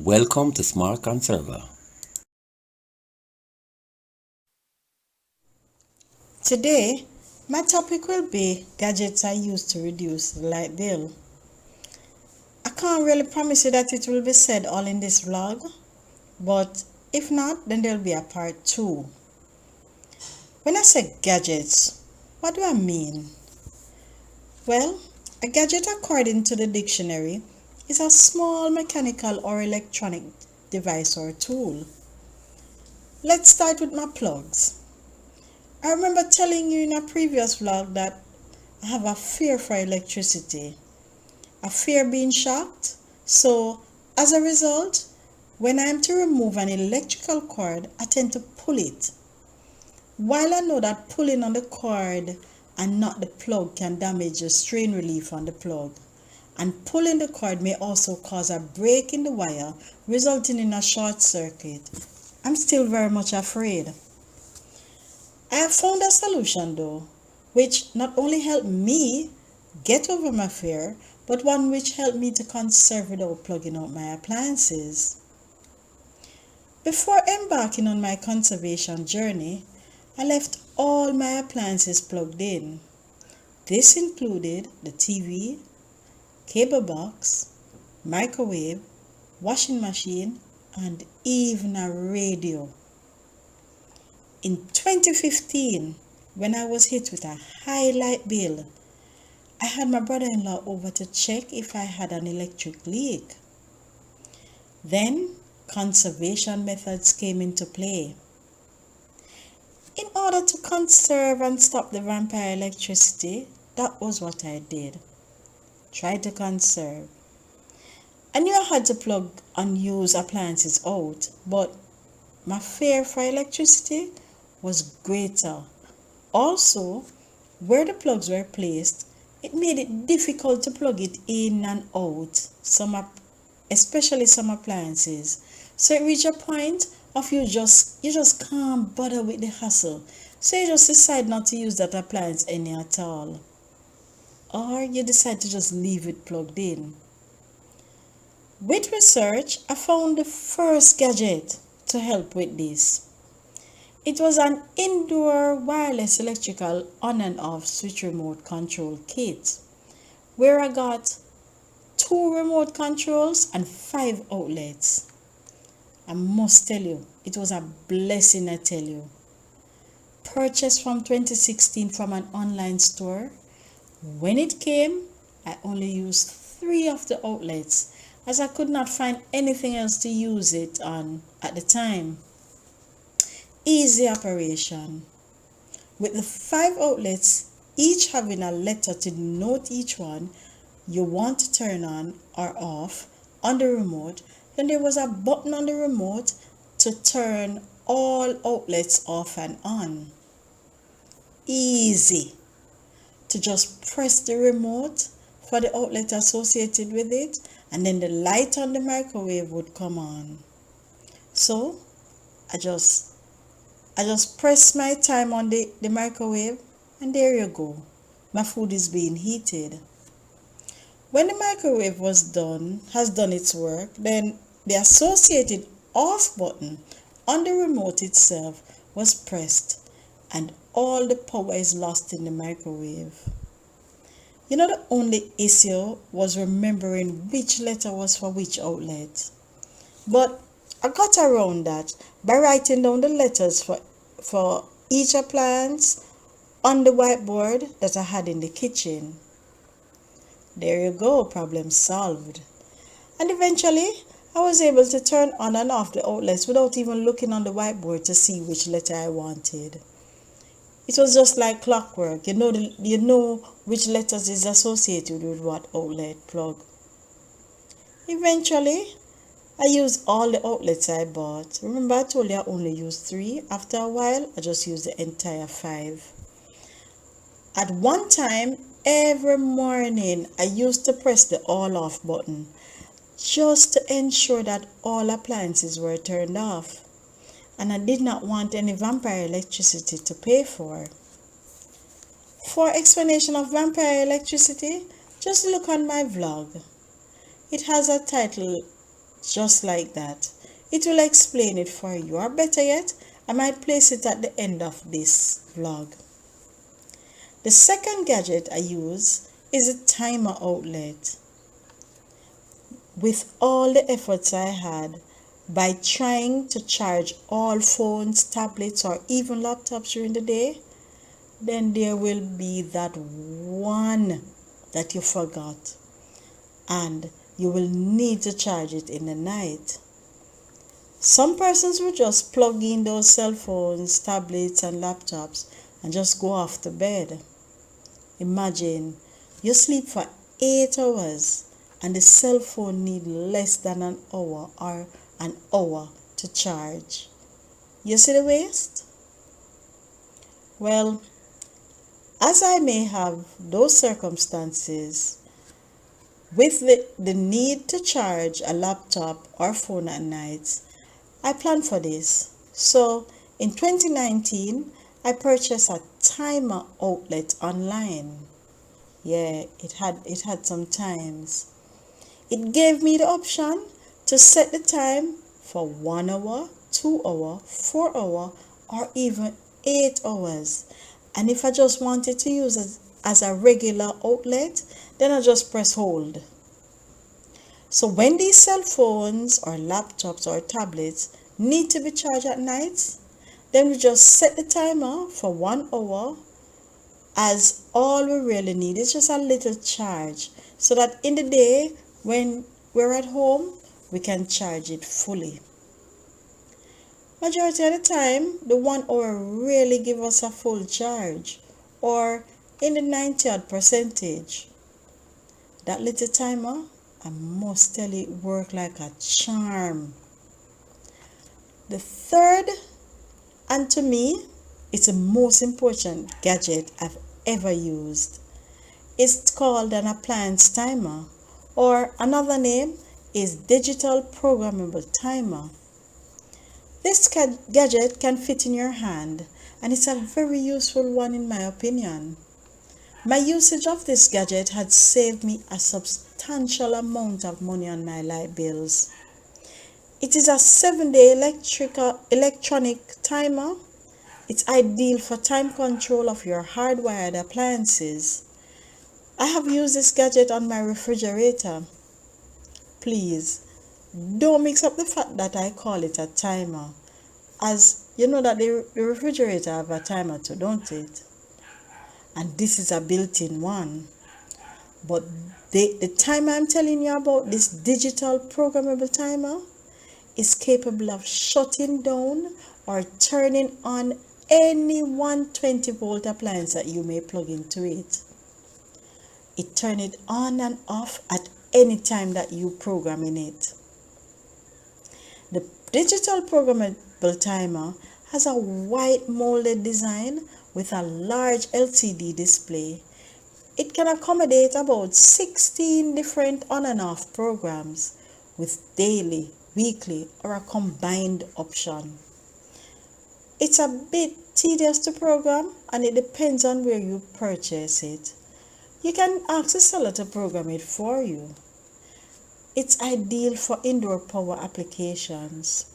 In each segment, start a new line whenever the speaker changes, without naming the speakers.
Welcome to Smart Conserver.
Today, my topic will be gadgets I use to reduce the light bill. I can't really promise you that it will be said all in this vlog, but if not, then there'll be a part 2. When I say gadgets, what do I mean? Well, a gadget according to the dictionary is a small mechanical or electronic device or tool. Let's start with my plugs. I remember telling you in a previous vlog that I have a fear for electricity, a fear being shocked. So as a result, when I am to remove an electrical cord, I tend to pull it. While I know that pulling on the cord and not the plug can damage the strain relief on the plug, and pulling the cord may also cause a break in the wire, resulting in a short circuit, I'm still very much afraid. I have found a solution though, which not only helped me get over my fear, but one which helped me to conserve without plugging out my appliances. Before embarking on my conservation journey, I left all my appliances plugged in. This included the TV, cable box, microwave, washing machine, and even a radio. In 2015, when I was hit with a high light bill, I had my brother-in-law over to check if I had an electric leak. Then conservation methods came into play. In order to conserve and stop the vampire electricity, that was what I did. Try to conserve. I knew I had to plug unused appliances out, but my fear for electricity was greater. Also, where the plugs were placed, it made it difficult to plug it in and out, especially some appliances. So it reached a point of you just can't bother with the hassle. So you just decide not to use that appliance any at all. Or you decide to just leave it plugged in. With research, I found the first gadget to help with this. It was an indoor wireless electrical on and off switch remote control kit, where I got 2 remote controls and 5 outlets. I must tell you, it was a blessing, I tell you. Purchased from 2016 from an online store. When it came, I only used 3 of the outlets, as I could not find anything else to use it on at the time. Easy operation. With the 5 outlets, each having a letter to denote each one you want to turn on or off on the remote, then there was a button on the remote to turn all outlets off and on. Easy to just press the remote for the outlet associated with it, and then the light on the microwave would come on. So I just press my time on the microwave, and there you go. My food is being heated. When the microwave has done its work, then the associated off button on the remote itself was pressed, and all the power is lost in the microwave. You know, the only issue was remembering which letter was for which outlet. But I got around that by writing down the letters for each appliance on the whiteboard that I had in the kitchen. There you go, problem solved. And eventually, I was able to turn on and off the outlets without even looking on the whiteboard to see which letter I wanted. It was just like clockwork. You know which letters is associated with what outlet plug. Eventually, I used all the outlets I bought. Remember I told you I only used 3. After a while, I just used the entire 5. At one time, every morning, I used to press the all off button just to ensure that all appliances were turned off. And I did not want any vampire electricity to pay for. For explanation of vampire electricity, just look on my vlog. It has a title just like that. It will explain it for you, or better yet, I might place it at the end of this vlog. The second gadget I use is a timer outlet. With all the efforts I had by trying to charge all phones, tablets, or even laptops during the day, then there will be that one that you forgot, and you will need to charge it in the night. Some persons will just plug in those cell phones, tablets, and laptops and just go off to bed. Imagine you sleep for 8 hours and the cell phone need less than an hour or an hour to charge. You see the waste? Well, as I may have those circumstances with the need to charge a laptop or phone at night, I planned for this. So in 2019, I purchased a timer outlet online. Yeah, it had some times. It gave me the option to set the time for 1 hour, 2 hour, 4 hour, or even 8 hours. And if I just wanted to use it as a regular outlet, then I just press hold. So when these cell phones or laptops or tablets need to be charged at night, then we just set the timer for 1 hour, as all we really need is just a little charge, so that in the day when we're at home, we can charge it fully. Majority of the time, the 1 hour really give us a full charge, or in the 90-odd percentage. That little timer, I must tell you, it work like a charm. The third, and to me, it's the most important gadget I've ever used. It's called an appliance timer, or another name is digital programmable timer. This gadget can fit in your hand, and it's a very useful one in my opinion. My usage of this gadget had saved me a substantial amount of money on my light bills. It is a 7-day electronic timer. It's ideal for time control of your hardwired appliances. I have used this gadget on my refrigerator. Please, don't mix up the fact that I call it a timer, as you know that the refrigerator have a timer too, don't it? And this is a built-in one. But the timer I'm telling you about, this digital programmable timer, is capable of shutting down or turning on any 120-volt appliance that you may plug into it. It turns it on and off at any time that you program in it. The digital programmable timer has a white molded design with a large LCD display. It can accommodate about 16 different on and off programs with daily, weekly, or a combined option. It's a bit tedious to program, and it depends on where you purchase it. You can ask the seller to program it for you. It's ideal for indoor power applications.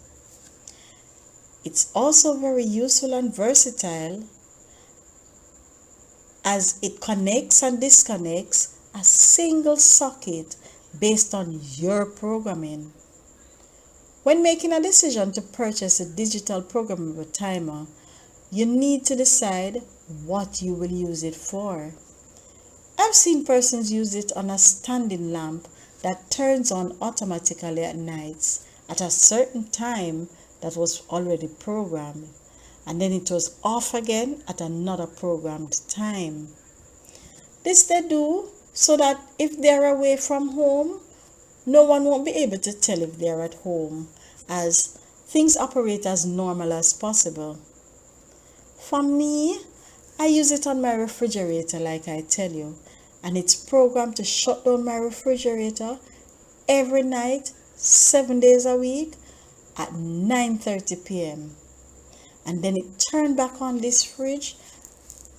It's also very useful and versatile, as it connects and disconnects a single socket based on your programming. When making a decision to purchase a digital programmable timer, you need to decide what you will use it for. I've seen persons use it on a standing lamp that turns on automatically at nights at a certain time that was already programmed, and then it was off again at another programmed time. This they do so that if they're away from home, no one won't be able to tell if they're at home, as things operate as normal as possible. For me, I use it on my refrigerator, like I tell you, and it's programmed to shut down my refrigerator every night, 7 days a week at 9:30 p.m. And then it turned back on this fridge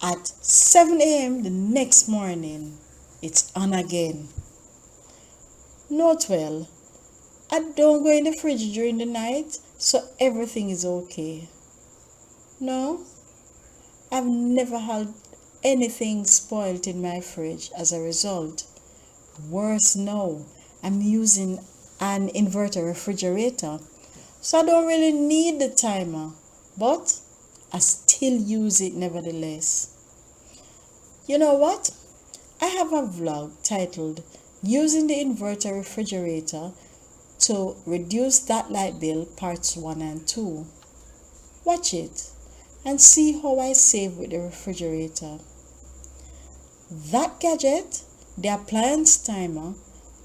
at 7 a.m. the next morning. It's on again. Note well, I don't go in the fridge during the night, so everything is okay. No, I've never had anything spoiled in my fridge as a result. Worse no, I'm using an inverter refrigerator, so I don't really need the timer, but I still use it nevertheless. You know what? I have a vlog titled Using the Inverter Refrigerator to Reduce That Light Bill Parts 1 and 2. Watch it and see how I save with the refrigerator. That gadget, the appliance timer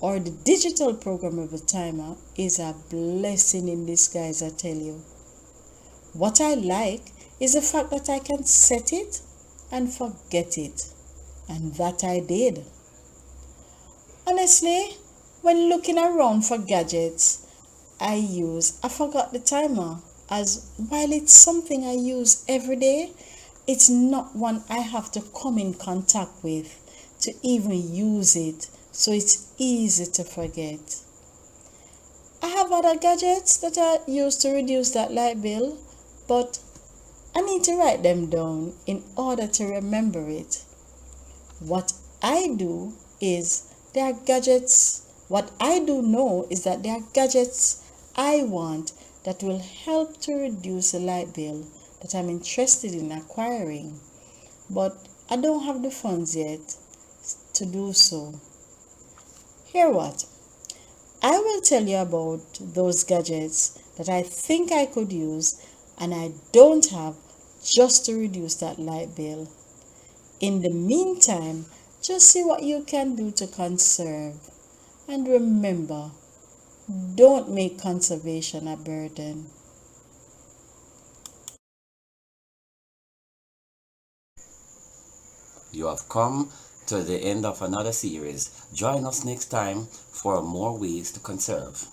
or the digital programmable timer, is a blessing in disguise, I tell you. What I like is the fact that I can set it and forget it, and that I did. Honestly, when looking around for gadgets I forgot the timer, as while it's something I use every day, it's not one I have to come in contact with to even use it, so it's easy to forget. I have other gadgets that I use to reduce that light bill, but I need to write them down in order to remember it. What I do is there are gadgets, what I do know is that there are gadgets I want that will help to reduce the light bill that I'm interested in acquiring, but I don't have the funds yet to do so. Hear what? I will tell you about those gadgets that I think I could use and I don't have, just to reduce that light bill. In the meantime, just see what you can do to conserve. And remember, don't make conservation a burden.
You have come to the end of another series. Join us next time for more ways to conserve.